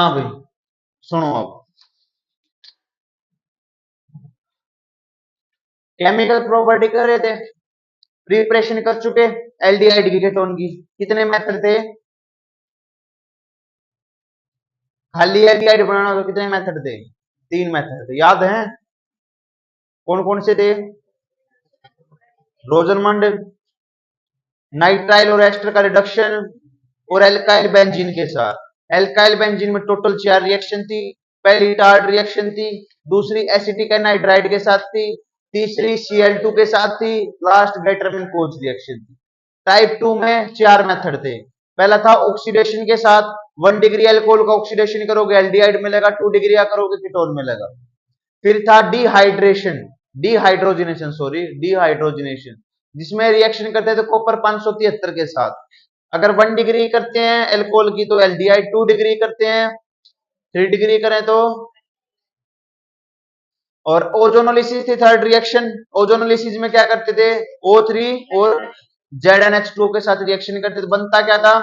हाँ भाई, सुनो अब। केमिकल प्रॉपर्टी कर रहे थे, प्रिपरेशन कर चुके। एल्डिहाइड की केटोन की कितने मेथड थे? खाली एल्डिहाइड बनाना तो कितने मेथड थे? 3 मेथड थे, याद है? कौन कौन से थे? रोजरमंड, नाइट्राइल और एस्टर का रिडक्शन, और एल्काइल बेंजीन के साथ। एल्काइल बेंजीन में टोटल 4 रिएक्शन थी। पहली टार्ड रिएक्शन थी, दूसरी एसिटिक एनहाइड्राइड के साथ थी, तीसरी Cl2 के साथ थी, लास्ट डेटरमिन कोच रिएक्शन थी। टाइप 2 में 4 मेथड थे। पहला था ऑक्सीडेशन के साथ, 1 डिग्री एल्कोहल का ऑक्सीडेशन करोगे एल्डिहाइड मिलेगा, 2 डिग्री करोगे कीटोन मिलेगा। फिर था डिहाइड्रेशन, डिहाइड्रोजिनेशन, सॉरी डिहाइड्रोजिनेशन, जिसमें रिएक्शन करते थे कॉपर 573 के साथ। अगर 1 डिग्री करते हैं एल्कोहल की तो एल्डिहाइड, 2 डिग्री करते हैं, 3 डिग्री करें तो। और ओजोनोलिसिस थी थर्ड रिएक्शन। ओजोनोलिसिस में क्या करते थे? O3 और ZnH2 के साथ रिएक्शन करते थे, बनता क्या था?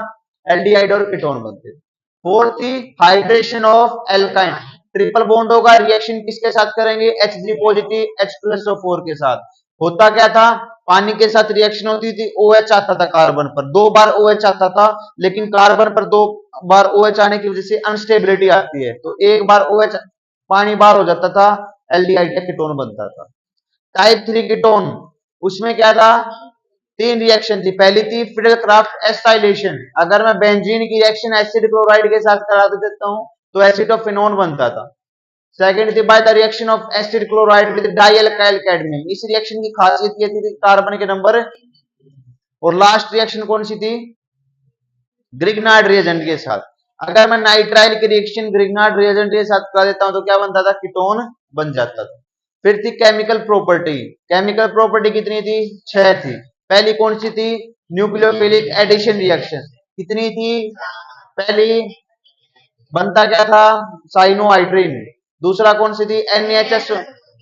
एल्डिहाइड और कीटोन बनते थे। फोर्थ थी hydration of alkyne, triple bond होगा, रिएक्शन किसके साथ करेंगे? Hg पॉजिटिव H2SO4 के साथ। होता क्या था? पानी के साथ रिएक्शन होती थी, OH आता था कार्बन पर, 2 बार OH आता था, लेकिन कार्बन पर 2 बार OH आने की वजह से अनस्टेबिलिटी आती है, तो एक बार OH पानी बाहर हो जाता था, एल्डिहाइड का कीटोन बनता था। टाइप 3 कीटोन, उसमें क्या था? 3 रिएक्शन थी। पहली थी फिडेल क्राफ्ट एस्टाइलेशन, अगर मैं बेंजीन की रिएक्शन एसिड क्लोराइड के साथ करा देता हूं तो एसिटोफिनोन बनता था। सेकेंड थी by the reaction of acid chloride with dialkyl cadmium, इस रिएक्शन की खासियत ये थी कार्बन के नंबर। और लास्ट रिएक्शन कौन सी थी? ग्रिग्नार्ड रिएजेंट के साथ। अगर मैं नाइट्राइल की रिएक्शन ग्रिग्नार्ड रिएजेंट के साथ करा देता हूं तो क्या बनता था? कीटोन बन जाता था। फिर थी केमिकल प्रॉपर्टी। केमिकल प्रॉपर्टी कितनी थी? 6 थी। पहली कौन सी थी? Nucleophilic addition reaction. कितनी थी? पहली बनता क्या था? साइनोहाइड्रिन। दूसरा कौन सी थी? NaHS,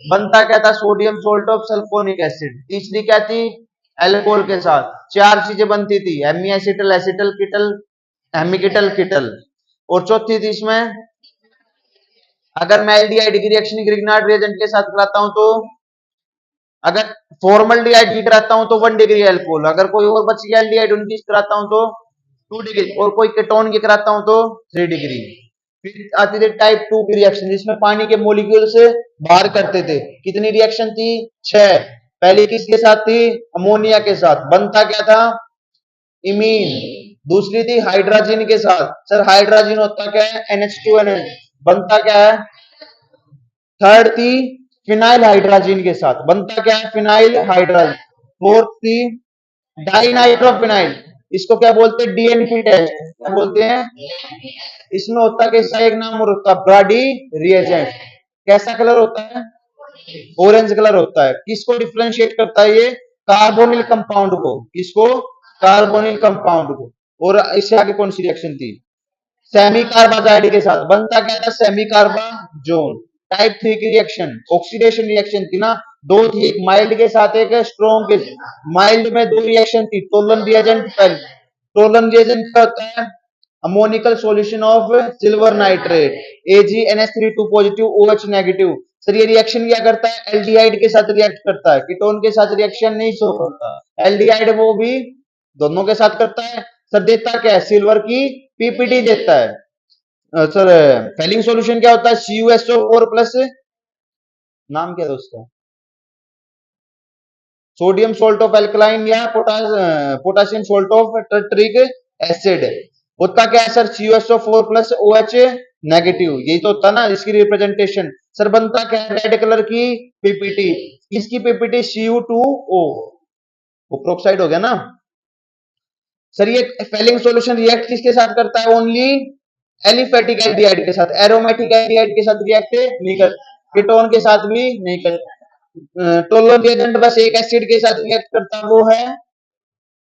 बनता क्या था? Sodium salt of sulphonic acid. तीसरी क्या थी? एल्कोहल के साथ। 4 चीजें बनती थी, एसिटल एसिटल कीटल, हेमिकिटल कीटल। और चौथी थी इसमें, अगर मैं एल्डिहाइड की रिएक्शन ग्रिग्नार्ड रिएजेंट के साथ कराता हूं तो, अगर फॉर्मल्डिहाइड की कराता हूं तो 1 डिग्री एल्कोहल, अगर कोई और बच गया एल्डिहाइड उनकी कराता हूं तो 2 डिग्री, और कोई कीटोन की कराता हूं तो 3 डिग्री। फिर आती थी टाइप 2 की रिएक्शन, जिसमें पानी के मोलिक्यूल से बाहर करते थे। कितनी रिएक्शन थी? 6। पहली किसके साथ थी? अमोनिया के साथ, बनता क्या था? इमीन। दूसरी थी हाइड्रोजन के साथ, सर हाइड्रोजन होता क्या है? NH2NH, बनता क्या है? थर्ड थी फिनाइल हाइड्रोजन के साथ, बनता क्या है? Phenyl hydrogen. फोर्थ थी डाइनाइट्रोफिनाइल, इसको क्या बोलते हैं? DNP टेस्ट, क्या बोलते हैं? इसमें होता है कि इसका एक नाम और होता है ब्राडी रिएजेंट। कैसा कलर होता है? ऑरेंज कलर होता है। किसको डिफ्रेंशिएट करता है ये? कार्बोनिल कंपाउंड को। किसको? कार्बोनिल कंपाउंड को। और इससे आगे कौन सी रिएक्शन थी? सेमी कार्बाजाइड के साथ, बनता क्या था? सेमी कार्बाजोन। टाइप 3 की रिएक्शन ऑक्सीडेशन रिएक्शन थी ना, दो थी, एक माइल्ड के साथ एक स्ट्रॉन्ग के। माइल्ड में 2 रिएक्शन थी, टोलन रिएजेंट। टोलन रिएजेंट क्या होता है? Ammoniacal solution of silver nitrate, AgNH3 2 positive OH negative. Sir ये रिएक्शन क्या करता है? एल्डिहाइड के साथ रिएक्ट करता है, कीटोन के साथ रिएक्शन नहीं शो करता। एल्डिहाइड वो भी दोनों के साथ करता है। सर देता क्या है? सिल्वर की PPT देता है। सर फेलिंग सॉल्यूशन क्या होता है? CuSO4 प्लस, नाम क्या है उसका? सोडियम सोल्ट ऑफ एल्कलाइन या potassium salt of tartaric acid. होता क्या है sir? CuSO4 plus OH negative, यही तो होता ना इसकी रिप्रेजेंटेशन। सर बनता क्या है? रेड कलर की PPT। इसकी PPT Cu2O, वो प्रोक्साइड हो गया ना। सर ये फेलिंग सॉल्यूशन रिएक्ट किसके साथ करता है? ओनली एलिफेटिक एल्डिहाइड के साथ, एरोमेटिक एल्डिहाइड के साथ रिएक्ट नहीं कर, कीटोन के साथ भी नहीं कर। टोलन रिएजेंट बस एक एसिड के साथ रिएक्ट करता है, वो है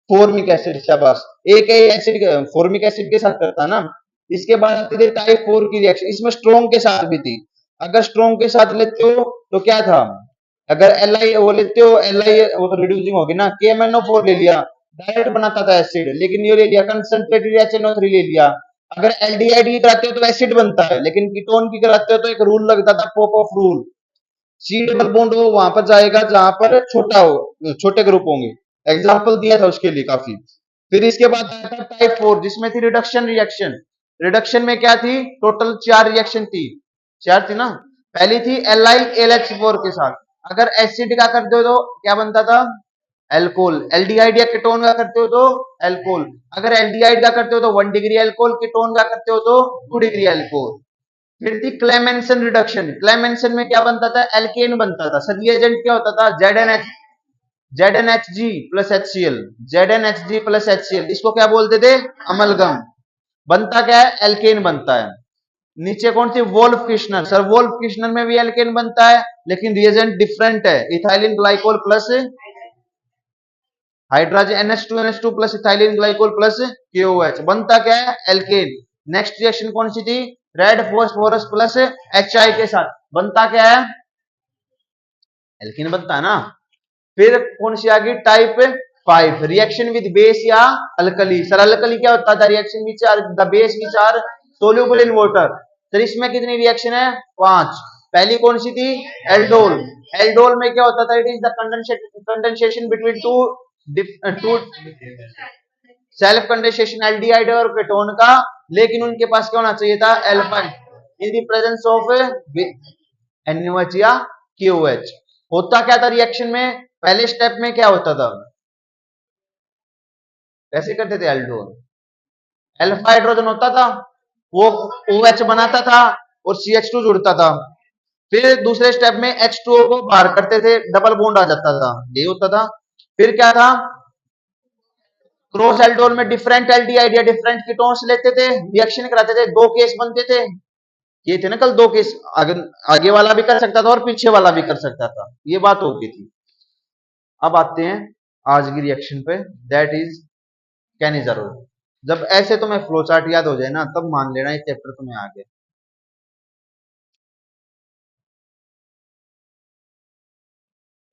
फॉर्मिक एसिड। शाबाश, एक एसिड फॉर्मिक एसिड के साथ करता है ना। इसके बाद आती थी टाइप 4 की रिएक्शन, इसमें स्ट्रॉन्ग के साथ भी थी। अगर स्ट्रॉन्ग के साथ लेते हो तो क्या था? अगर Li वो लेते हो, Li वो तो रिड्यूसिंग होगी ना, KMnO4 ले लिया, डायरेक्ट बनाता था एसिड, लेकिन ये ले लिया कंसंट्रेटेड HNO3 ले लिया। अगर एल्डिहाइड की कराते हो तो एसिड बनता है, लेकिन कीटोन की कराते हो तो एक रूल लगता था, Popoff rule. C double bond हो वहां पर जाएगा जहां पर छोटा हो, छोटे ग्रुप होंगे। एग्जाम्पल दिया था उसके लिए काफी। फिर इसके बाद आया था टाइप 4, जिसमें थी रिडक्शन रिएक्शन। रिडक्शन में क्या थी, टोटल 4 रिएक्शन थी, 4 थी ना। पहली थी एलाइल एलएच4 के साथ, अगर एसिड का करते हो तो क्या बनता था, एल्कोहल। एल्डिहाइड या कीटोन का करते हो तो एल्कोहल। अगर एल्डिहाइड का करते हो तो 1 डिग्री एल्कोहल, कीटोन का करते हो तो 2 डिग्री एल्कोहल। फिर थी क्लेमेंसन रिडक्शन। क्लेमेंसन में क्या बनता था, एल्केन बनता था। सर रिएजेंट क्या होता था, ZnHG plus HCl, ZnHG plus HCl, इसको क्या बोलते थे, अमलगम। बनता क्या है, एल्केन बनता है। नीचे कौन सी, Wolff Kishner. Sir Wolff Kishner में भी एल्केन बनता है, लेकिन रिएजेंट डिफरेंट है, ethylene glycol plus hydrogen NH2 plus ethylene glycol plus KOH, बनता क्या है, एल्केन। नेक्स्ट रिएक्शन कौन सी थी, रेड फॉस्फोरस प्लस HI के साथ, बनता क्या है, एल्केन बनता है ना। फिर कौन सी आ गई, टाइप 5, रिएक्शन विद बेस या अल्कली। सर अल्कली क्या होता था, reaction which are the base which are soluble in water. Sir इसमें कितनी रिएक्शन है, 5। पहली कौन सी थी, एल्डोल। एल्डोल में क्या होता था, it is the condensation between two self condensation aldehyde और कीटोन का, लेकिन उनके पास क्या होना चाहिए था, alpha, in the presence of NaOH या KOH। होता क्या था रिएक्शन में, पहले स्टेप में क्या होता था, कैसे करते थे, एल्डोल अल्फा हाइड्रोजन होता था, वो OH बनाता था और CH2 जुड़ता था। फिर दूसरे स्टेप में H2O को बाहर करते थे, डबल बॉन्ड आ जाता था, यही होता था। फिर क्या था, क्रॉस एल्डोल में डिफरेंट एल्डिहाइड या डिफरेंट कीटोन्स लेते थे, रिएक्शन कराते थे, दो केस बनते थे। ये थे ना कल दो केस, आगे आगे वाला भी कर सकता था और पीछे वाला भी कर सकता था, ये बात हो गई थी। अब आते हैं आज की रिएक्शन पे, दैट इज कैनिजारोल। जब ऐसे तुम्हें फ्लो चार्ट याद हो जाए ना, तब मान लेना ये चैप्टर तुम्हें आ गया।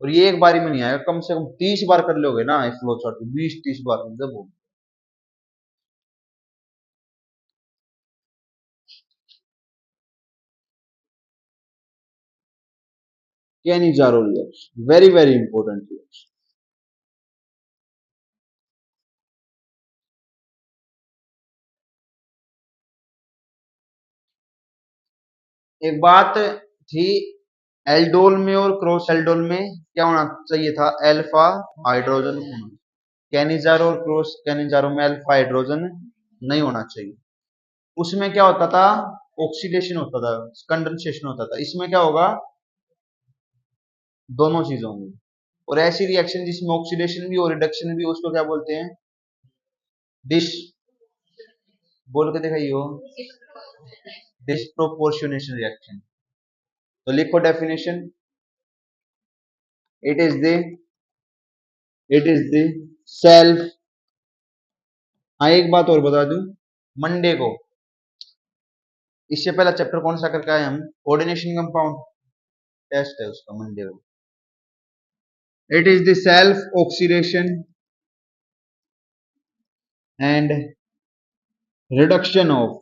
और ये एक बारी में नहीं आएगा, कम से कम 30 बार कर लोगे ना ये फ्लो चार्ट, 20-30 बार जब हो। Cannizzaro reaction very very important reaction. एक बात थी, एल्डोल में और क्रॉस एल्डोल में क्या होना चाहिए था, अल्फा हाइड्रोजन होना। कैनिजारो और क्रॉस कैनिजारो में अल्फा हाइड्रोजन नहीं होना चाहिए। उसमें क्या होता था, ऑक्सीडेशन होता था, कंडेंसेशन होता था। इसमें क्या होगा, दोनों चीजों में। और ऐसी रिएक्शन जिसमें ऑक्सीडेशन भी और रिडक्शन भी, उसको क्या बोलते हैं, डिश, बोल के दिखाइयो, डिस्प्रोपोर्शनेशन रिएक्शन। तो लिखो definition, it is the it is the self. हाँ एक बात और बता दूं, मंडे को, इससे पहला चैप्टर कौन सा करके आए हम, कोऑर्डिनेशन कंपाउंड, टेस्ट है उसका मंडे को। It is the self oxidation and reduction of,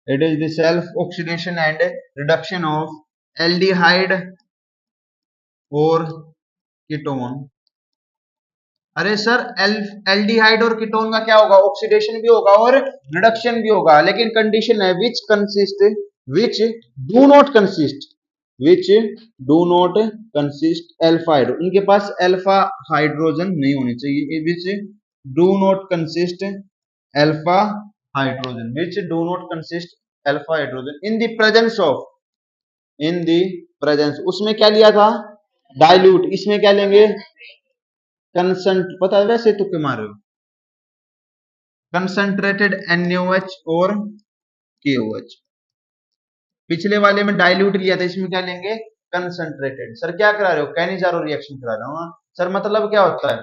it is the self oxidation and reduction of aldehyde और कीटोन। अरे सर एल्डिहाइड और कीटोन का क्या होगा, ऑक्सीडेशन भी होगा और रिडक्शन भी होगा, लेकिन कंडीशन है which do not consist which do not consist alpha hydrogen, इनके पास अल्फा हाइड्रोजन नहीं होनी चाहिए, which do not consist alpha hydrogen, which do not consist alpha hydrogen in the presence of, in the presence, उसमें क्या लिया था, dilute. इसमें क्या लेंगे, कंसंट, पता है वैसे तुक्के मारे हो, कंसंट्रेटेड NaOH और KOH। पिछले वाले में डाइल्यूट लिया था, इसमें क्या लेंगे, कंसंट्रेटेड। सर क्या करा रहे हो, कैनिजारो रिएक्शन करा रहा हूँ। सर मतलब क्या होता है,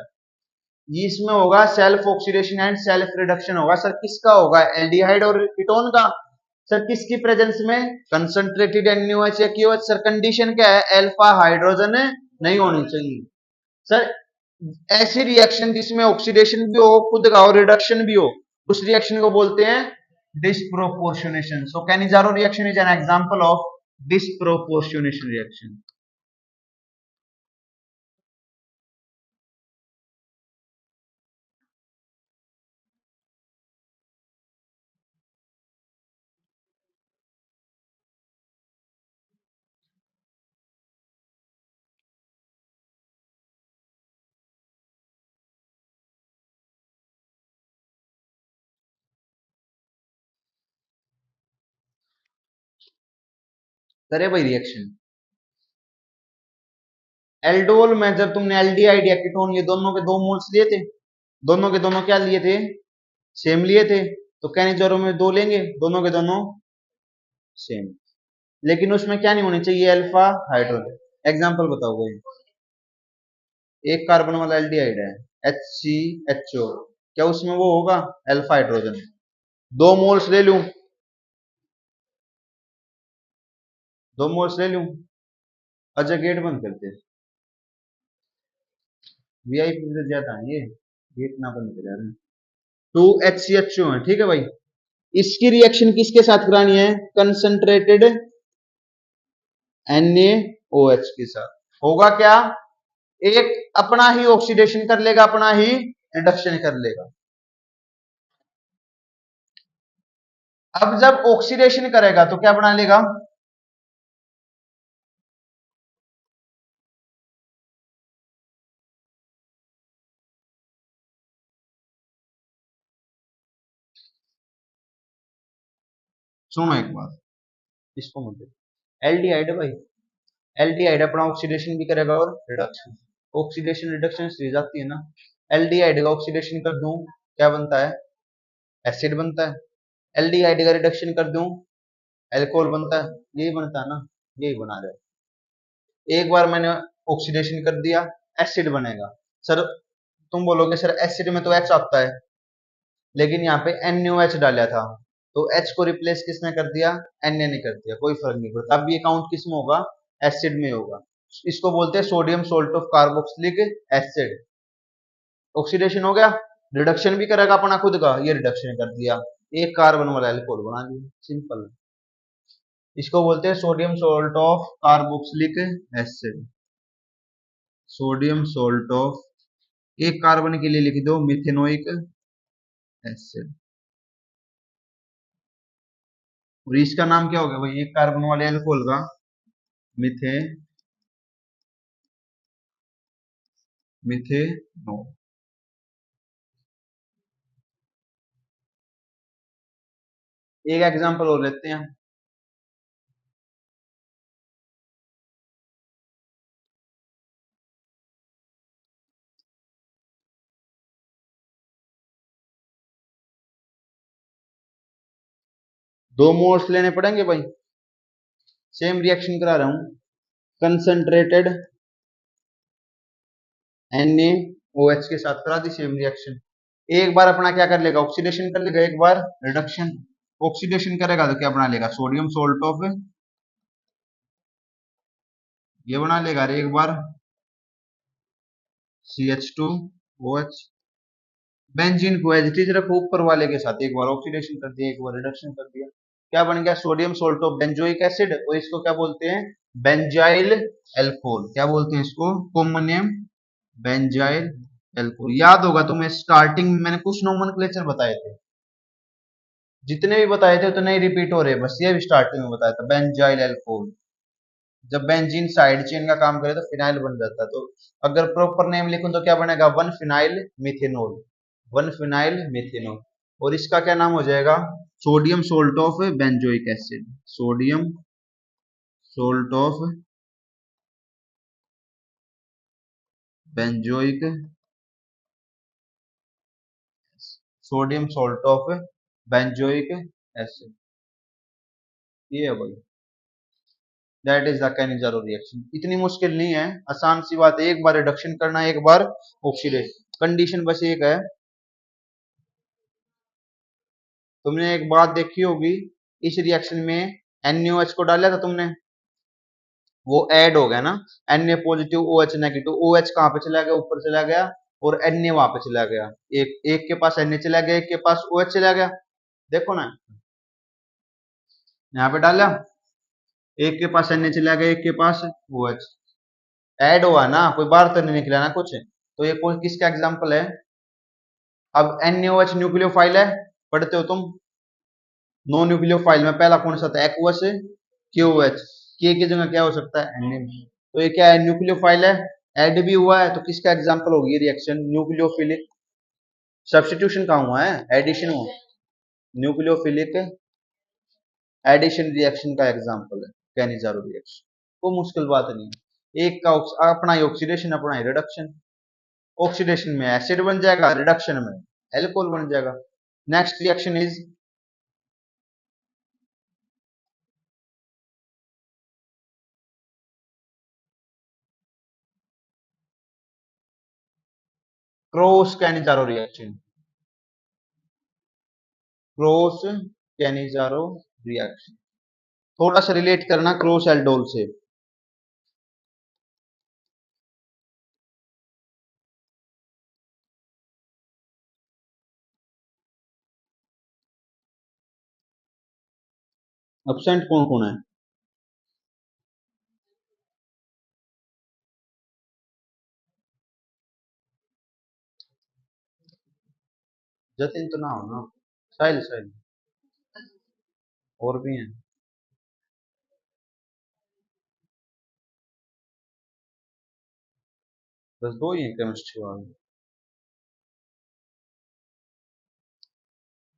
इसमें होगा self oxidation and self reduction होगा। सर किसका होगा, एल्डिहाइड और कीटोन का। सर किसकी प्रेजेंस में, कंसंट्रेटेड NaOH या KOH। सर कंडीशन क्या है, अल्फा हाइड्रोजन नहीं होनी चाहिए। सर ऐसी रिएक्शन जिसमें ऑक्सीडेशन भी हो खुद का और रिडक्शन भी हो, उस रिएक्शन को बोलते हैं disproportionation. So Cannizzaro reaction is an example of disproportionation reaction. करे भाई रिएक्शन एल्डोल में जब तुमने एल्डिहाइड या कीटोन ये दोनों के दो मोल्स लिए थे, दोनों के दोनों क्या लिए थे, सेम लिए थे, तो कैनिजारो में दो लेंगे, दोनों के दोनों सेम, लेकिन उसमें क्या नहीं होनी चाहिए, अल्फा हाइड्रोजन। एग्जांपल बताओ कोई। एक कार्बन वाला एल्डिहाइड है HCHO, क्या उसमें वो होगा अल्फा हाइड्रोजन? दो मोल्स ले लूं, दो मोल्स ले लूं, अच्छा गेट बंद करते, वीआईपी से ज्यादा है ये, गेट ना बंद कर रहे हैं। 2HCHO है, ठीक है भाई। इसकी रिएक्शन किसके साथ करानी है, कंसंट्रेटेड NaOH के साथ। होगा क्या, एक अपना ही ऑक्सीडेशन कर लेगा, अपना ही रिडक्शन कर लेगा। अब जब ऑक्सीडेशन करेगा तो क्या बना लेगा, सुनो एक बात, इसको मत एल्डिहाइड है भाई, एल्डिहाइड अपना ऑक्सीडेशन भी करेगा और रिडक्शन, ऑक्सीडेशन रिडक्शन सीरीज आती है ना, एल्डिहाइड का ऑक्सीडेशन कर दूं क्या बनता है, एसिड बनता है, एल्डिहाइड का रिडक्शन कर दूं एल्कोहल बनता है, यही बनता है ना, यही बना रहे हो। एक बार मैंने ऑक्सीडेशन कर दिया, एसिड बनेगा। सर तुम बोलोगे सर एसिड में तो H आता है, लेकिन यहाँ पे NaOH डाला था, तो H को रिप्लेस किसने कर दिया, Na ने कर दिया, कोई फर्क नहीं पड़ता। अब ये काउंट किस में होगा, एसिड में होगा। इसको बोलते हैं sodium salt of carboxylic acid. Oxidation हो गया, रिडक्शन भी करेगा अपना खुद का, ये रिडक्शन कर दिया, एक कार्बन वाला एल्कोहल बना दिया, सिंपल। इसको बोलते हैं sodium salt of carboxylic acid, sodium salt of, एक कार्बन के लिए लिख दो मिथेनोइक एसिड। और इसका नाम क्या हो गया भाई, एक कार्बन वाले एल्कोहल का मिथे मिथेनॉल। एक एग्जांपल और लेते हैं, दो मोल्स लेने पड़ेंगे भाई, सेम रिएक्शन करा रहा हूं, कंसंट्रेटेड NaOH के साथ करा दी सेम रिएक्शन। एक बार अपना क्या कर लेगा, ऑक्सीडेशन कर लेगा, एक बार रिडक्शन। ऑक्सीडेशन करेगा तो क्या बना लेगा, सोडियम सोल्ट ऑफ, ये बना लेगा, और एक बार CH2OH। बेंजीन को एज इट इज रखो ऊपर वाले के साथ, एक बार ऑक्सीडेशन कर दिया, एक बार रिडक्शन कर दिया, क्या बन गया, sodium salt of benzoic acid, और इसको क्या बोलते हैं, बेंजाइल एल्कोहल। क्या बोलते हैं इसको, कॉमन नेम बेंजाइल एल्कोहल। याद होगा तुम्हें स्टार्टिंग में मैंने कुछ नोमेनक्लेचर बताए थे, जितने भी बताए थे उतने ही रिपीट हो रहे, बस ये भी स्टार्टिंग में बताया था, बेंजाइल एल्कोहल। जब बेंजीन साइड चेन का काम करे तो फिनाइल बन जाता है, तो अगर प्रॉपर नेम लिखूं तो क्या बनेगा, one phenyl methanol, one phenyl methanol. और इसका क्या नाम हो जाएगा, sodium salt of benzoic acid, sodium salt of benzoic, sodium salt of benzoic acid, ये है भाई, that is the Cannizzaro reaction. इतनी मुश्किल नहीं है, आसान सी बात है, एक बार रिडक्शन करना है, एक बार ऑक्सीडेशन। कंडीशन बस एक है, तुमने एक बात देखी होगी, इस रिएक्शन में NaOH को डाला था तुमने, वो ऐड हो गया ना, Na positive OH negative, OH कहां पे चला गया, ऊपर चला गया और Na वहां पे चला गया, एक एक के पास Na चला गया, एक के पास OH चला गया। देखो ना, यहाँ पे डाला, एक के पास Na चला गया, एक के पास OH ऐड हुआ ना, कोई बाहर तो नहीं निकला ना कुछ। तो ये कोई किसका एग्जाम्पल है? अब NaOH न्यूक्लियोफाइल है, पढ़ते हो तुम। नो न्यूक्लियोफाइल में पहला कौन सा था? Aqueous, KOH। के की जगह क्या हो सकता है? Na। तो ये क्या है? न्यूक्लियोफाइल है, ऐड भी हुआ है, तो किसका एग्जाम्पल होगी रिएक्शन? न्यूक्लियोफिलिक। सब्स्टिट्यूशन कहाँ हुआ है? एडिशन हुआ। न्यूक्लियोफिलिक एडिशन रिएक्शन का एग्जाम्पल है कैनिजारो रिएक्शन। कोई मुश्किल बात नहीं है। एक का अपना ही ऑक्सीडेशन, अपना ही रिडक्शन। ऑक्सीडेशन में एसिड बन जाएगा, रिडक्शन में एल्कोहल बन जाएगा। Next reaction is cross Cannizzaro reaction. Cross Cannizzaro reaction थोड़ा सा रिलेट करना क्रॉस एल्डोल से। एब्सेंट कौन कौन है? जतिन तो ना हो ना, साहिल साहिल और भी हैं। बस दो ही हैं केमिस्ट्री वाले।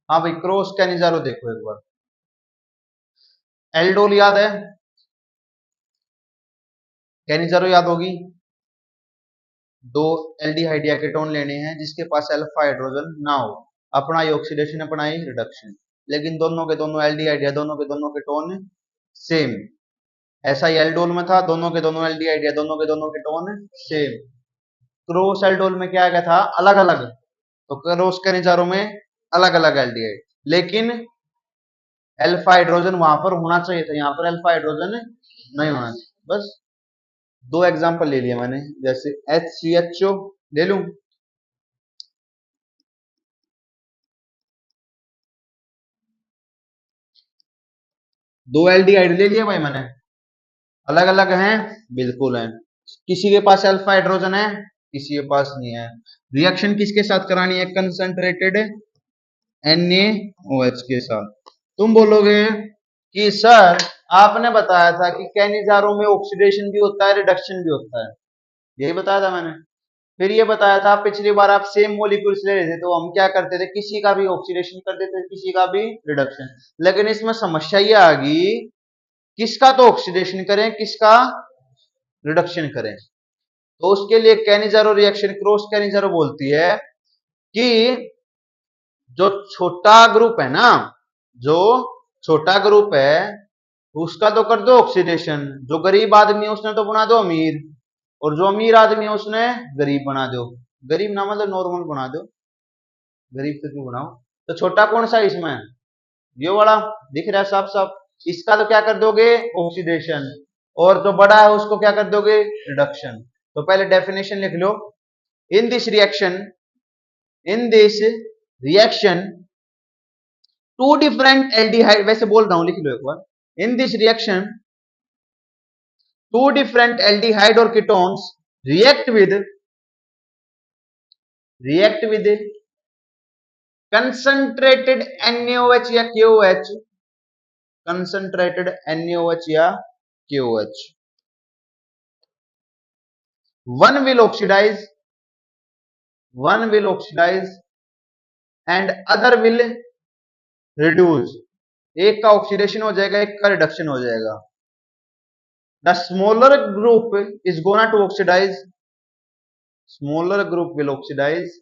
हाँ भाई, क्रॉस कैनिजारो देखो एक बार। एल्डोल याद है, कैनिजारो याद होगी। दो एल्डिहाइड या कीटोन लेने हैं जिसके पास अल्फा हाइड्रोजन ना हो, अपना ही ऑक्सीडेशन, अपना ही रिडक्शन, लेकिन दोनों के दोनों एल्डिहाइड या दोनों के दोनों कीटोन सेम। ऐसा ही एल्डोल में था, दोनों के दोनों एल्डिहाइड या दोनों के दोनों कीटोन सेम। क्रॉस एल्डोल में क्या गया था? अलग अलग। तो क्रॉस कैनिजारो में अलग अलग एल्डिहाइड, लेकिन अल्फा हाइड्रोजन वहां पर होना चाहिए था, यहाँ पर अल्फा हाइड्रोजन नहीं होना चाहिए। बस दो एग्जांपल ले लिया मैंने, जैसे HCHO ले लूं, दो एल्डिहाइड ले लिया भाई मैंने, अलग अलग हैं, बिल्कुल हैं। किसी के पास अल्फा हाइड्रोजन है, किसी के पास नहीं है। रिएक्शन किसके साथ करानी है? कंसंट्रेटेड NaOH के साथ। तुम बोलोगे कि सर आपने बताया था कि कैनिजारो में ऑक्सीडेशन भी होता है, रिडक्शन भी होता है, यही बताया था मैंने। फिर ये बताया था पिछली बार आप सेम मोलिक्यूल्स ले रहे थे, तो हम क्या करते थे? किसी का भी ऑक्सीडेशन कर देते थे, किसी का भी रिडक्शन। लेकिन इसमें समस्या ये आ गई, किसका तो ऑक्सीडेशन करें, किसका रिडक्शन करें। तो उसके लिए कैनिजारो रिएक्शन क्रॉस कैनिजारो बोलती है कि जो छोटा ग्रुप है ना, जो छोटा ग्रुप है उसका तो कर दो ऑक्सीडेशन, जो गरीब आदमी है उसने तो बना दो अमीर, और जो अमीर आदमी है उसने गरीब बना दो। गरीब ना मतलब नॉर्मल बना दो, गरीब तो क्यों बनाओ। तो छोटा कौन सा इसमें? ये वाला दिख रहा है साफ साफ, इसका तो क्या कर दोगे? ऑक्सीडेशन। और जो बड़ा है उसको क्या कर दोगे? रिडक्शन। तो पहले डेफिनेशन लिख लो। In this reaction, in this reaction two different aldehyde, वैसे बोल रहा हूं लिख लो एक बार। In this reaction two different aldehyde और ketones react with concentrated NaOH या KOH, कंसंट्रेटेड NaOH या KOH। one will oxidize one will oxidize and other will reduce। एक का ऑक्सीडेशन हो जाएगा, एक का रिडक्शन हो जाएगा। The smaller group is gonna to oxidise, smaller group will oxidise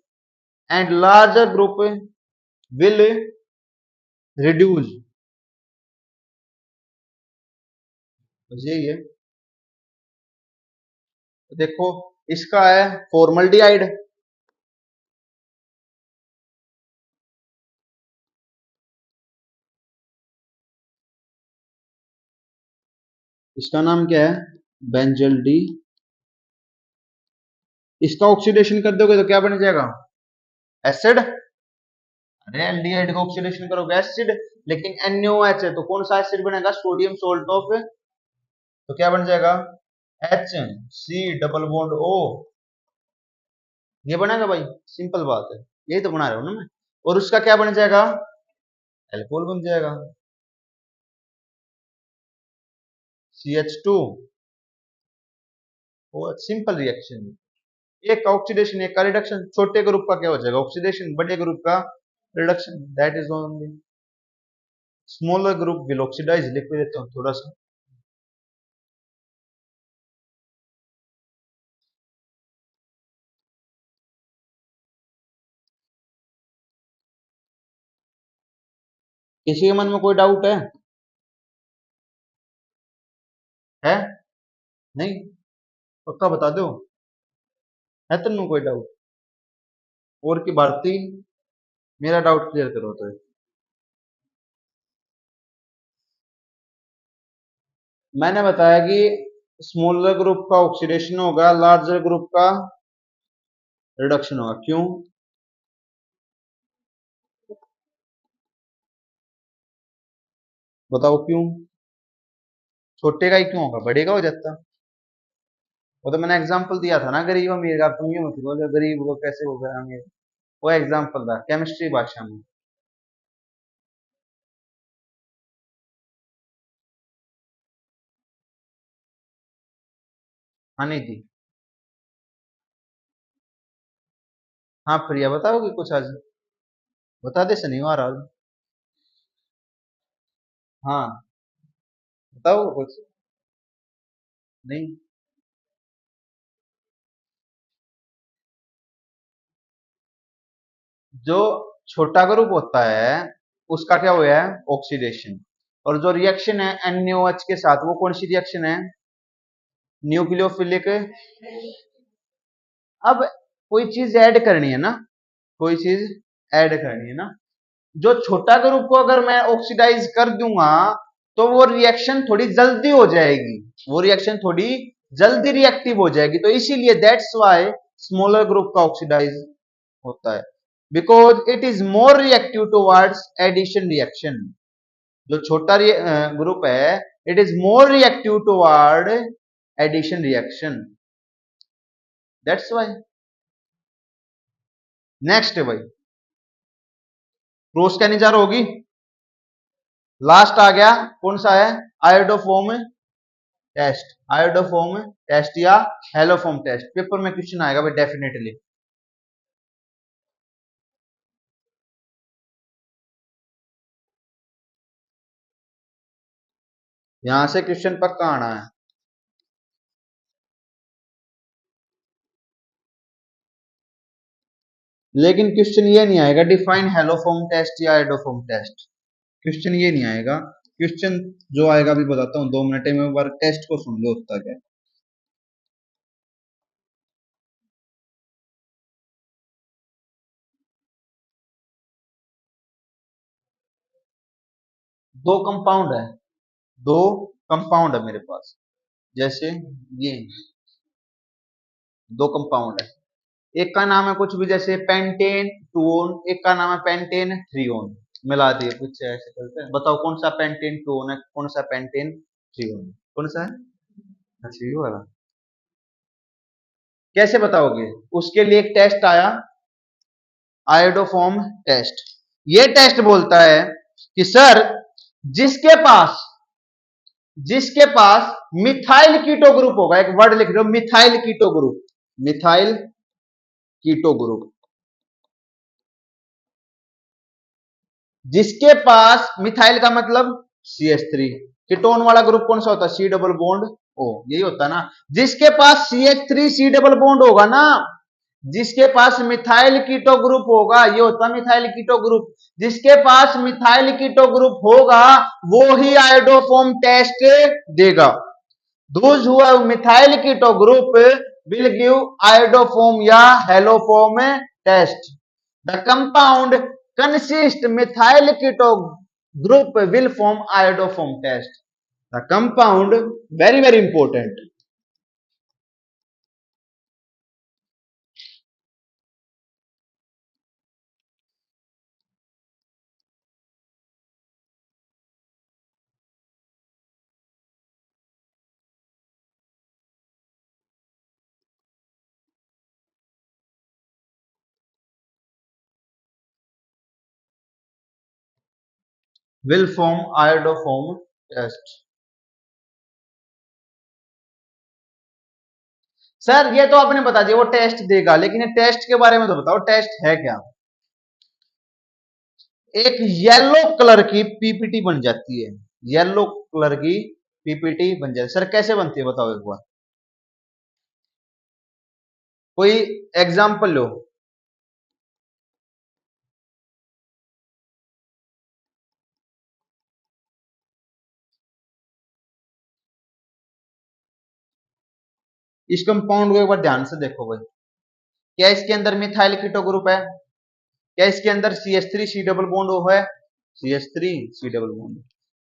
and larger group will reduce. यही है। देखो इसका है फॉर्मल्डिहाइड, इसका नाम क्या है? बेंजल डी इसका ऑक्सीडेशन कर दोगे तो क्या बन जाएगा, एसिड। अरे एल्डिहाइड का ऑक्सीडेशन करोगे एसिड, लेकिन NaOH है तो कौन सा एसिड बनेगा, सोडियम सोल्ट ऑफ, तो क्या बन जाएगा, HC डबल बॉन्ड O, ये बनेगा भाई, सिंपल बात है, यही तो बना रहा हूं ना मैं। और उसका क्या बन जाएगा, एल्कोहल बन जाएगा, CH2। वो सिंपल रिएक्शन है, एक का ऑक्सीडेशन एक का रिडक्शन, छोटे ग्रुप का क्या हो जाएगा ऑक्सीडेशन, बड़े ग्रुप का reduction, that is only smaller group will oxidise. लिख देता हूं थोड़ा सा, किसी के मन में कोई डाउट है नहीं, पक्का बता दो, है तुम कोई डाउट, और की भारती, मेरा डाउट क्लियर करो तो। मैंने बताया कि स्मॉलर ग्रुप का ऑक्सीडेशन होगा, लार्जर ग्रुप का रिडक्शन होगा, क्यों, बताओ क्यों, छोटे का ही क्यों होगा, बड़े का हो जाता। वो तो मैंने एग्जांपल दिया था ना, गरीब अमीर का, तुम ये मत बोलो गरीब को कैसे होगा अमीर, वो एग्जांपल था केमिस्ट्री भाषा में। हाँ नहीं थी। हाँ प्रिया बताओगे कुछ आज, बता दे शनिवार आज। हाँ बताओ कुछ, नहीं, जो छोटा ग्रुप होता है उसका क्या हुआ है, ऑक्सीडेशन। और जो रिएक्शन है NaOH के साथ, वो कौन सी रिएक्शन है, न्यूक्लियोफिलिक। अब कोई चीज ऐड करनी है ना, कोई चीज ऐड करनी है ना, जो छोटा ग्रुप को अगर मैं ऑक्सीडाइज कर दूंगा तो वो रिएक्शन थोड़ी जल्दी हो जाएगी, वो रिएक्शन थोड़ी जल्दी रिएक्टिव हो जाएगी, तो इसीलिए दैट्स व्हाई स्मॉलर ग्रुप का ऑक्सीडाइज होता है, because it is more reactive towards addition reaction. जो छोटा ग्रुप है it is more reactive toward addition reaction, that's why. Next है भाई, क्रोस कैनिजार होगी, लास्ट आ गया कौन सा है, आयोडोफोम टेस्ट, आयोडोफोम टेस्ट या हेलोफोम टेस्ट, पेपर में क्वेश्चन आएगा भाई डेफिनेटली। यहां से क्वेश्चन पक्का आना है, लेकिन क्वेश्चन ये नहीं आएगा डिफाइन हेलोफोम टेस्ट या आयोडोफोम टेस्ट, क्वेश्चन ये नहीं आएगा। क्वेश्चन जो आएगा अभी बताता हूँ 2 मिनट में, एक बार टेस्ट को सुन लो होता क्या। दो कंपाउंड है, दो कंपाउंड है मेरे पास, जैसे ये दो कंपाउंड है, एक का नाम है कुछ भी जैसे पेंटेन 2 ओन, एक का नाम है पेंटेन 3 ओन, मिला दिए कुछ ऐसे करते हैं, बताओ कौन सा पेंटेन 2 ओन है, कौन सा पेंटेन 3 ओन है, कौन सा है, अच्छा ये वाला। कैसे बताओगे, उसके लिए एक टेस्ट आया, आयोडोफॉर्म टेस्ट। ये टेस्ट बोलता है कि सर जिसके पास जिसके पास मिथाइल कीटो ग्रुप होगा, एक वर्ड लिख रहे हो methyl keto group, methyl keto group, जिसके पास मिथाइल का मतलब CH3, कीटोन वाला ग्रुप कौन सा होता है, C डबल बॉन्ड O, यही होता है ना, जिसके पास CH3 C डबल बॉन्ड होगा ना, जिसके पास मिथाइल कीटो ग्रुप होगा, ये होता है मिथाइल कीटो ग्रुप, जिसके पास मिथाइल कीटो ग्रुप होगा वो ही आयोडोफॉर्म टेस्ट देगा। Those who have methyl keto group will give iodoform या haloform test. The compound consist methyl keto group will form iodoform test. The compound very important. Will form iodoform test. Sir ये तो आपने बता दिया वो test देगा, लेकिन ये टेस्ट के बारे में तो बताओ, टेस्ट है क्या? एक येलो कलर की पीपीटी बन जाती है, येलो कलर की पीपीटी बन जाती है। सर कैसे बनती है बताओ एक बार, कोई एग्जांपल लो। इस कंपाउंड को एक बार ध्यान से देखो भाई, क्या इसके अंदर मिथाइल कीटो ग्रुप है? क्या इसके अंदर CH3 सी डबल बॉन्ड हो है? CH3 सी डबल बॉन्ड,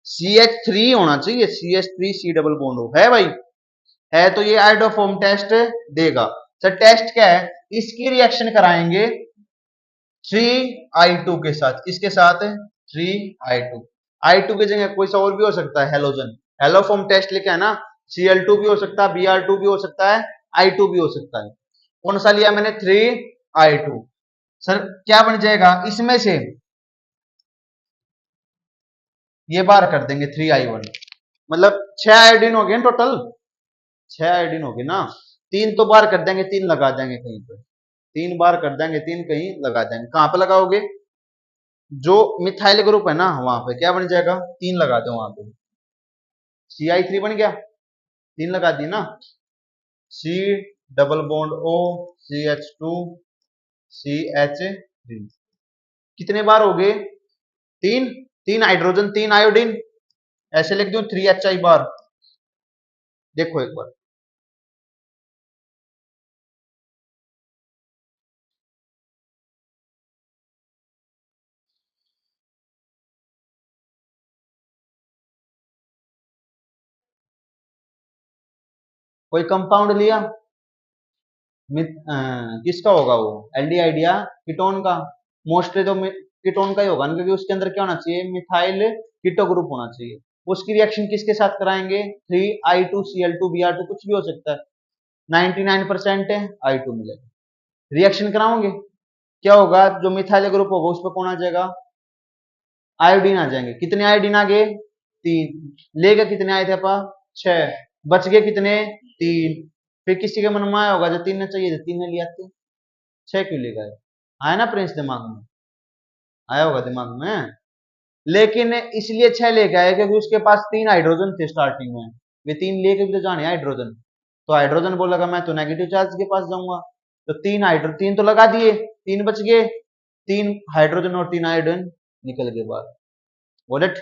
CH3 होना चाहिए, CH3 सी डबल बॉन्ड हो है भाई, है तो ये आयोडोफॉर्म टेस्ट देगा। सर टेस्ट क्या है? इसकी रिएक्शन कराएंगे 3I2 के साथ, किसके साथ? 3I2। I2 की जगह कोई सा और भी हो सकता है, हेलोजन, हेलोफॉर्म टेस्ट लिखा है ना, Cl2 भी हो सकता है, Br2 भी हो सकता है, I2 भी हो सकता है। कौन सा लिया मैंने? 3I2। सर क्या बन जाएगा इसमें से? ये बार कर देंगे 3I1, मतलब 6 आयोडीन हो गए टोटल, 6 आयोडीन हो गए ना। तीन तो बार कर देंगे, तीन लगा देंगे कहीं पर, 3 बार कर देंगे, तीन कहीं लगा देंगे। कहां पे लगाओगे? जो मिथाइल ग्रुप है ना वहां पे क्या बन जाएगा? 3 लगा दो वहां पे, CI3 बन गया, 3 लगा दिए ना। C double bond O, CH2 CH3, कितने बार हो गए? 3, 3 हाइड्रोजन 3 आयोडीन, ऐसे लिख दूं 3HI बार। देखो एक बार, कोई कंपाउंड लिया, किसका होगा वो? एल्डिहाइड या कीटोन का? मोस्टली तो कीटोन का ही होगा ना, क्योंकि उसके अंदर क्या होना चाहिए? मिथाइल कीटो ग्रुप होना चाहिए। उसकी रिएक्शन किसके साथ कराएंगे? 3I2Cl2Br2, कुछ भी हो सकता है, 99% I2 मिलेगा। रिएक्शन कराओगे, क्या होगा? जो मिथाइल ग्रुप होगा उस पर कौन आ जाएगा? आयोडीन आ जाएंगे। कितने आयोडीन आ गए? 3। लेके कितने आए थे अपा? 6। बच गए कितने? 3। फिर किसी के मन में आया होगा जो 3 ने चाहिए थे 3 ने लिया थे, 6 क्यों ले गए? आया ना प्रिंस दिमाग में? आया होगा दिमाग में। लेकिन इसलिए 6 लेके आए क्योंकि उसके पास 3 हाइड्रोजन थे स्टार्टिंग में, वे 3 लेके भी तो जाने हाइड्रोजन, तो हाइड्रोजन बोलेगा मैं तो नेगेटिव चार्ज के पास जाऊंगा, तो 3 तो लगा दिए, 3 बच गए, 3 हाइड्रोजन और 3 आयोडीन निकल गए बाहर। वॉलेट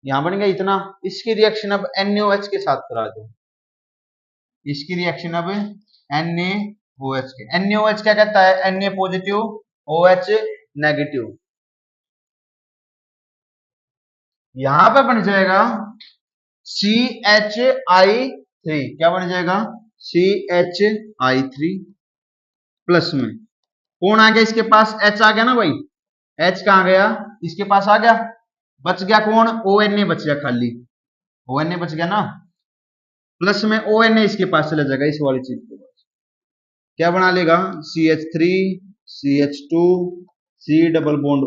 यहां बन गया इतना। इसकी रिएक्शन अब NaOH के साथ करा दो, इसकी रिएक्शन अब NaOH के, NaOH क्या कहता है? Na positive OH negative. यहां पे बन जाएगा CHI3, क्या बन जाएगा? CHI3 प्लस में कौन आ गया इसके पास? H आ गया ना भाई, H कहां गया? इसके पास आ गया, बच गया कौन? ONA बच गया, खाली ONA बच गया ना, प्लस में ONA इसके पास चला जाएगा, इस वाली चीज के पास क्या बना लेगा? CH3 CH2 C double bond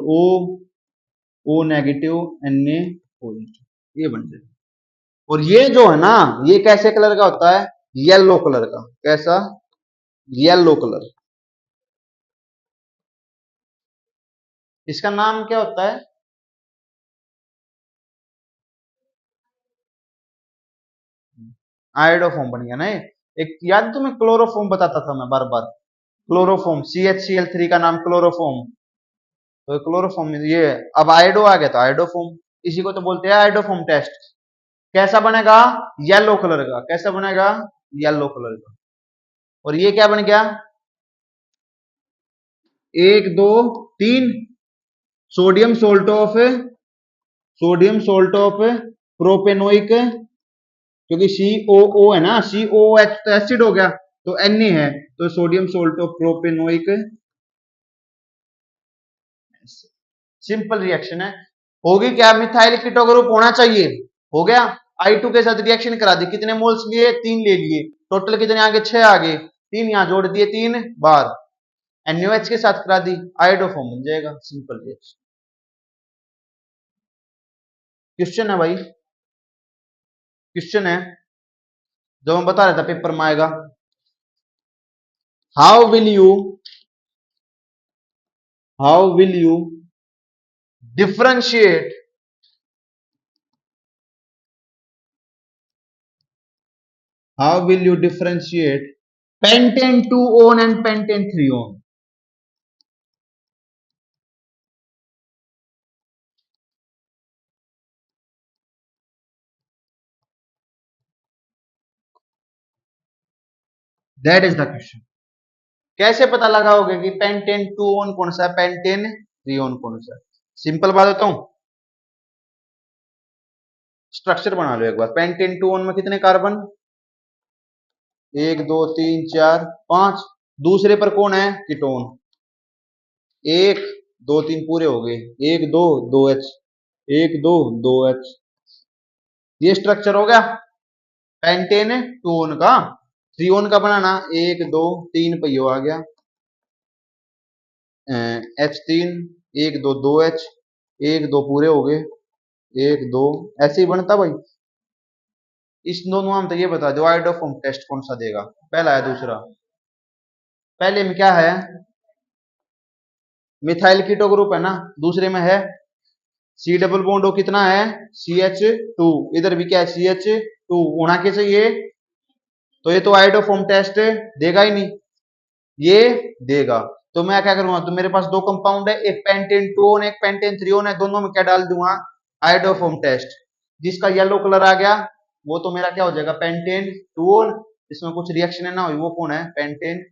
O negative Na positive, ये बन जाएगा। और ये जो है ना, ये कैसे कलर का होता है? येलो कलर का। कैसा? Yellow colour. इसका नाम क्या होता है? आयोडोफॉर्म बन गया ना ये। एक याद तुम्हें क्लोरोफॉर्म बताता था मैं बार बार, क्लोरोफॉर्म, CHCl3 का नाम क्लोरोफॉर्म, तो क्लोरोफॉर्म ये, अब आयोडो आ गया तो आयोडोफॉर्म, इसी को तो बोलते हैं आयोडोफॉर्म टेस्ट। कैसा बनेगा? येलो कलर का। कैसा बनेगा? येलो कलर का। और ये क्या बन गया? 1 2 3 sodium salt of, sodium salt of propanoic, क्योंकि COO है ना, COOH तो एसिड हो गया, तो Na है, तो sodium salt of propanoic. Simple reaction है। होगी क्या? मिथाइल कीटो ग्रुप होना चाहिए, हो गया। I2 के साथ रिएक्शन करा दी, कितने मोल्स लिए? 3 ले लिए, टोटल कितने आगे? 6 आगे, 3 यहां जोड़ दिए 3 बार, NaOH के साथ करा दी, आयोडोफॉर्म बन जाएगा। Simple reaction. क्वेश्चन है भाई, क्वेश्चन है जो मैं बता रहा था पेपर में आएगा। How will you differentiate pentane 2-on and pentane 3-on? That is the question. कैसे पता लगाओगे कि पेंटेन 2-on कौन सा है, पेंटेन 3-on कौन सा है? सिंपल बात बताऊं, स्ट्रक्चर बना लो एक बार। पेंटेन 2-on में कितने कार्बन, 1 2 3 4 5। दूसरे पर कौन है, कीटोन, 1 2 3 पूरे हो गए, 1 2 2H, 1 2 2H। ये स्ट्रक्चर हो गया पेंटेन 2-on का। 3-on का बनाना 1 2 3 पहियो आ गया, H3, 1 2 2H, 1 2 पूरे हो गए, 1 2, ऐसे ही बनता भाई। इस दोनों में तो ये बता दो आइडोफॉर्म टेस्ट कौन सा देगा, पहला है दूसरा। पहले में क्या है, मिथाइल कीटो ग्रुप है ना, दूसरे में है सी डबल बॉन्ड कितना है, CH2, इधर भी क्या है CH2 होना के चाहिए, तो ये तो आइडोफॉर्म टेस्ट देगा ही नहीं, ये देगा। तो मैं क्या करूंगा, तो मेरे पास दो कंपाउंड है, एक पेंटेन 2-on एक पेंटेन 3-on है, दोनों में क्या डाल दूंगा, आइडोफॉर्म टेस्ट। जिसका येलो कलर आ गया वो तो मेरा क्या हो जाएगा, पेंटेन 2-on। इसमें कुछ रिएक्शन है ना वो कौन है, पेंटेन,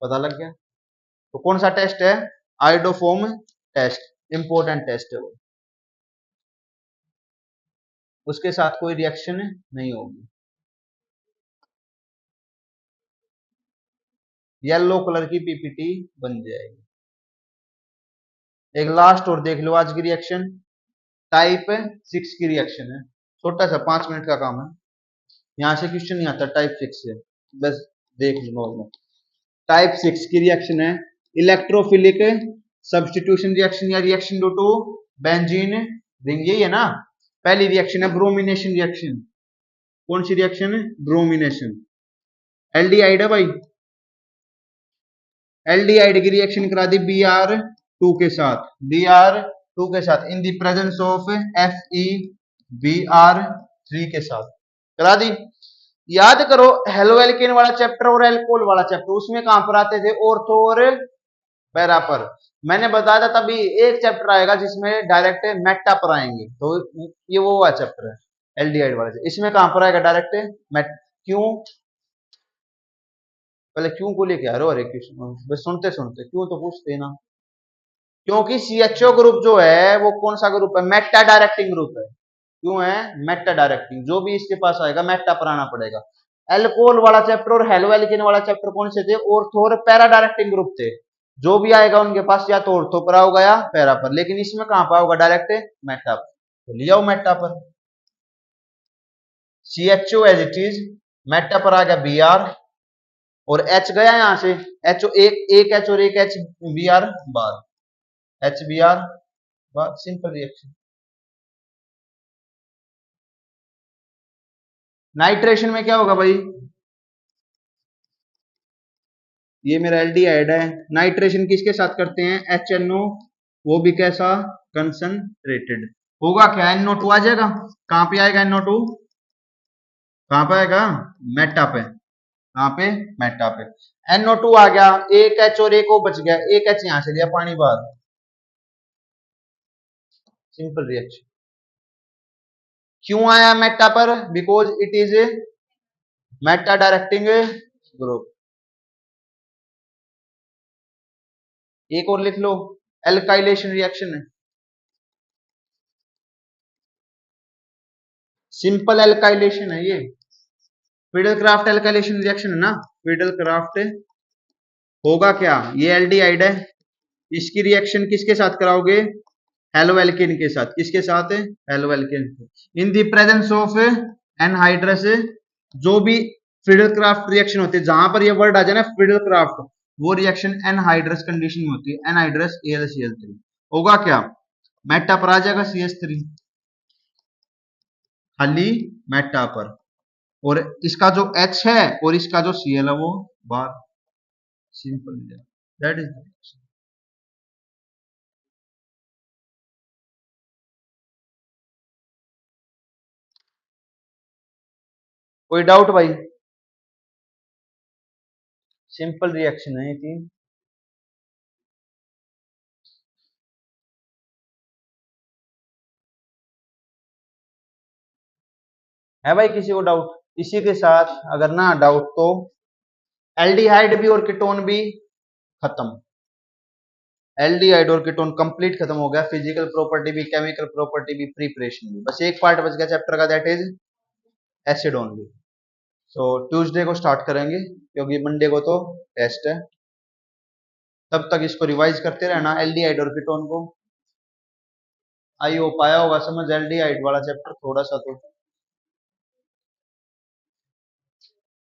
पता लग गया। तो कौन सा टेस्ट है, आइडोफॉर्म टेस्ट, इंपॉर्टेंट टेस्ट है वो, उसके साथ कोई रिएक्शन नहीं होगी। येलो कलर की पीपीटी बन जाएगी। एक लास्ट और देख लो आज की रिएक्शन, टाइप 6 की रिएक्शन है, छोटा सा 5 मिनट का काम है। यहां से क्वेश्चन नहीं आता टाइप 6 से, बस देख लो नॉर्मल। टाइप 6 की रिएक्शन है इलेक्ट्रोफिलिक सब्स्टिट्यूशन रिएक्शन या reaction due to benzene ring, यही है ना। पहली रिएक्शन है ब्रोमिनेशन रिएक्शन, कौन सी रिएक्शन, ब्रोमिनेशन। एल्डिहाइड है भाई, एल्डिहाइड की रिएक्शन करा दी Br2 के साथ, Br2 के साथ in the presence of FeBr3 के साथ करा दी। याद करो हेलोएल्केन वाला चैप्टर और एल्कोहल वाला चैप्टर, उसमें कहां पर आते थे, ऑर्थो और पैरा पर। मैंने बताया था तभी एक चैप्टर आएगा जिसमें डायरेक्ट मेटा पर आएंगे, तो ये वो वाला चैप्टर है एल्डिहाइड वाला। इसमें कहां पर आएगा डायरेक्ट मेट, क्यों, पहले क्यों को लेके आ रहे हो, हरे कृष्ण, बस सुनते सुनते क्यों तो पूछते ना। क्योंकि CHO ग्रुप जो है वो कौन सा ग्रुप है, मेटा डायरेक्टिंग ग्रुप है। क्यों है, मेटा डायरेक्टिंग, जो भी इसके पास आएगा मेटा पर आना पड़ेगा। एल्कोहल वाला चैप्टर और हेलोएल्केन वाला चैप्टर कौन से थे, ऑर्थो और पैरा डायरेक्टिंग ग्रुप थे। जो भी आएगा उनके पास या तो ऑर्थो पर आओगा या पैरा पर, लेकिन इसमें कहां पर आओगा, डायरेक्ट मेटा पर, तो ले आओ मेटा पर। CHO as it is, meta पर आ गया Br और H गया यहां से, H एक H और एक H Br बार, HBr बार, सिंपल रिएक्शन। नाइट्रेशन में क्या होगा भाई, ये मेरा एल्डिहाइड है, नाइट्रेशन किसके साथ करते हैं, HNO, वो भी कैसा, कंसंट्रेटेड। होगा क्या, NO2 आ जाएगा, कहां पे आएगा NO2, कहां पे आएगा, मेटा पे, कहां पे, मेटा पे। NO2 आ गया, एक H और एक O बच गया, एक H यहां से लिया पानी बाहर, सिंपल रिएक्शन। क्यों आया मेटा पर, because it is a Meta directing group. एक और लिख लो, एल्काइलेशन रिएक्शन है, सिंपल एल्काइलेशन है ये, फिडल क्राफ्ट एल्काइलेशन रिएक्शन है ना, फिडल क्राफ्ट। होगा क्या, ये एल्डिहाइड है, इसकी रिएक्शन किसके साथ कराओगे, हेलोएल्केन के साथ, किसके साथ, haloalkane, in the presence of anhydrous. जो भी फिडल क्राफ्ट रिएक्शन होती है, जहां पर ये वर्ड आ जाए ना फिडल क्राफ्ट, वो रिएक्शन एनहाइड्रस कंडीशन में होती है, एनहाइड्रस AlCl3। होगा क्या, मेटा पर आ जाएगा CH3। खाली मेटा पर, और इसका जो H है और इसका जो Cl है वो बाहर। Simple, that is. कोई डाउट भाई? सिंपल रिएक्शन है ये तीन। है भाई किसी को डाउट? इसी के साथ अगर ना डाउट तो एल्डिहाइड भी और कीटोन भी खत्म। एल्डिहाइड और कीटोन कंप्लीट खत्म हो गया, फिजिकल प्रॉपर्टी भी, केमिकल प्रॉपर्टी भी, प्रिपरेशन भी। बस एक पार्ट बच गया चैप्टर का, that is acid only. So Tuesday को स्टार्ट करेंगे क्योंकि मंडे को तो टेस्ट है। तब तक इसको रिवाइज करते रहना एल्डिहाइड और कीटोन को। आई हो पाया होगा समझ एल्डिहाइड वाला चैप्टर थोड़ा सा तो।